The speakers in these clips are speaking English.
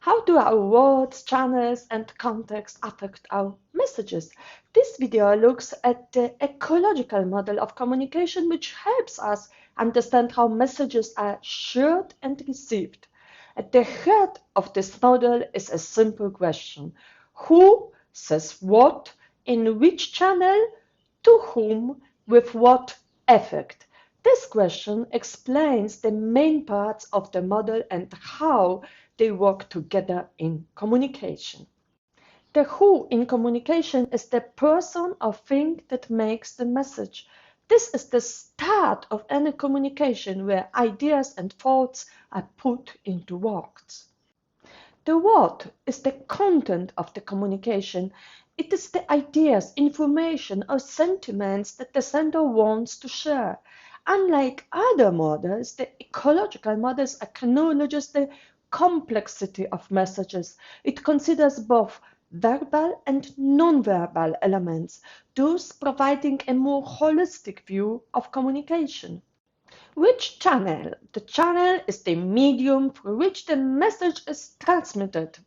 How do our words, channels, and context affect our messages? This video looks at the ecological model of communication, which helps us understand how messages are shared and received. At the heart of this model is a simple question: who says what, in which channel, to whom, with what effect? This question explains the main parts of the model and how they work together in communication. The who in communication is the person or thing that makes the message. This is the start of any communication where ideas and thoughts are put into words. The what is the content of the communication. It is the ideas, information, or sentiments that the sender wants to share. Unlike other models, the ecological models acknowledges the complexity of messages. It considers both verbal and non-verbal elements, thus providing a more holistic view of communication. Which channel? The channel is the medium through which the message is transmitted.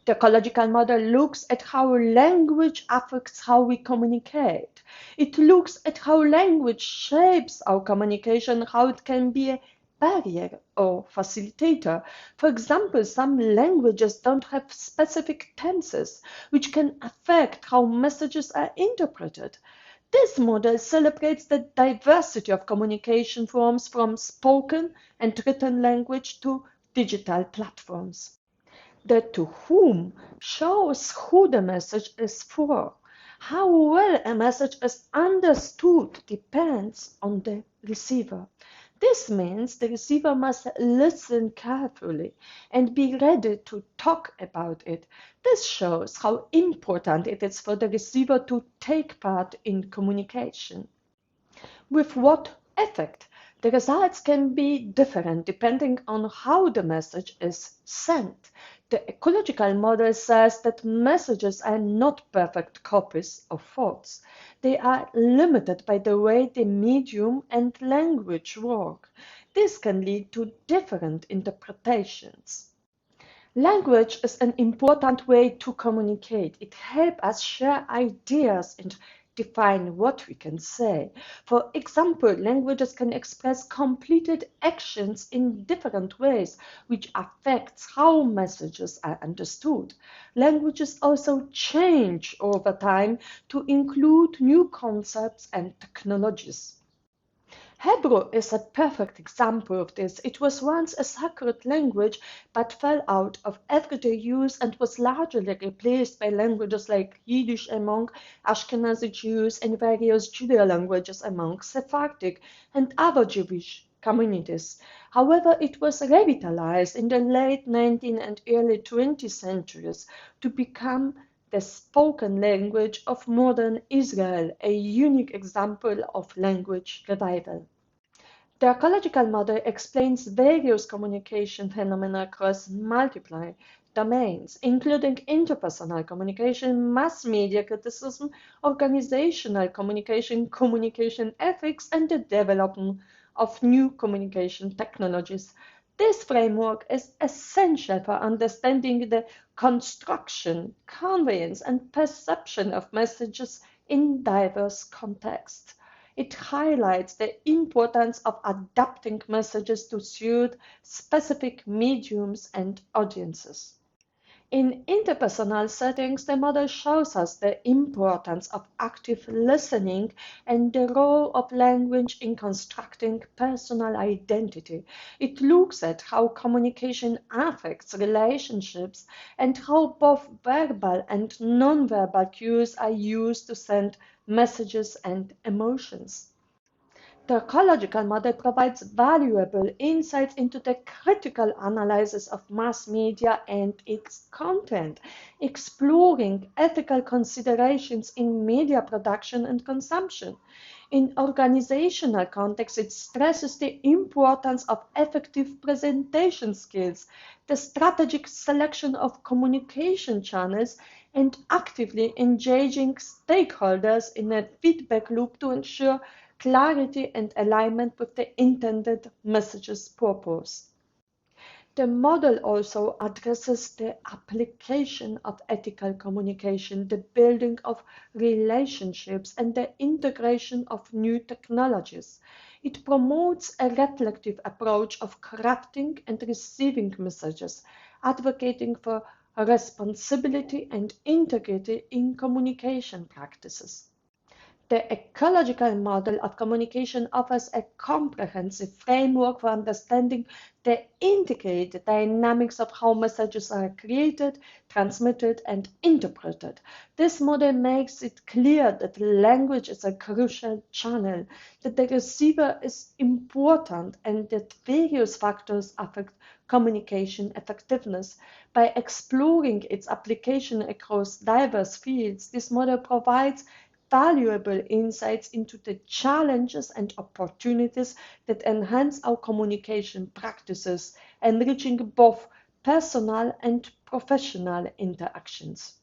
The ecological model looks at how language affects how we communicate. It looks at how language shapes our communication, how it can be a barrier or facilitator. For example, some languages don't have specific tenses, which can affect how messages are interpreted. This model celebrates the diversity of communication forms from spoken and written language to digital platforms. The to whom shows who the message is for. How well a message is understood depends on the receiver. This means the receiver must listen carefully and be ready to talk about it. This shows how important it is for the receiver to take part in communication. With what effect? The results can be different depending on how the message is sent. The ecological model says that messages are not perfect copies of thoughts. They are limited by the way the medium and language work. This can lead to different interpretations. Language is an important way to communicate. It helps us share ideas and define what we can say. For example, languages can express completed actions in different ways, which affects how messages are understood. Languages also change over time to include new concepts and technologies. Hebrew is a perfect example of this. It was once a sacred language, but fell out of everyday use and was largely replaced by languages like Yiddish among Ashkenazi Jews and various Judeo languages among Sephardic and other Jewish communities. However, it was revitalized in the late 19th and early 20th centuries to become the spoken language of modern Israel, a unique example of language revival. The ecological model explains various communication phenomena across multiple domains, including interpersonal communication, mass media criticism, organizational communication, communication ethics, and the development of new communication technologies. This framework is essential for understanding the construction, conveyance, and perception of messages in diverse contexts. It highlights the importance of adapting messages to suit specific mediums and audiences. In interpersonal settings, the model shows us the importance of active listening and the role of language in constructing personal identity. It looks at how communication affects relationships and how both verbal and nonverbal cues are used to send messages and emotions. The ecological model provides valuable insights into the critical analysis of mass media and its content, exploring ethical considerations in media production and consumption. In organizational context, it stresses the importance of effective presentation skills, the strategic selection of communication channels, and actively engaging stakeholders in a feedback loop to ensure clarity and alignment with the intended message's purpose. The model also addresses the application of ethical communication, the building of relationships, and the integration of new technologies. It promotes a reflective approach of crafting and receiving messages, advocating for responsibility and integrity in communication practices. The ecological model of communication offers a comprehensive framework for understanding the integrated dynamics of how messages are created, transmitted, and interpreted. This model makes it clear that language is a crucial channel, that the receiver is important, and that various factors affect communication effectiveness. By exploring its application across diverse fields, this model provides valuable insights into the challenges and opportunities that enhance our communication practices, enriching both personal and professional interactions.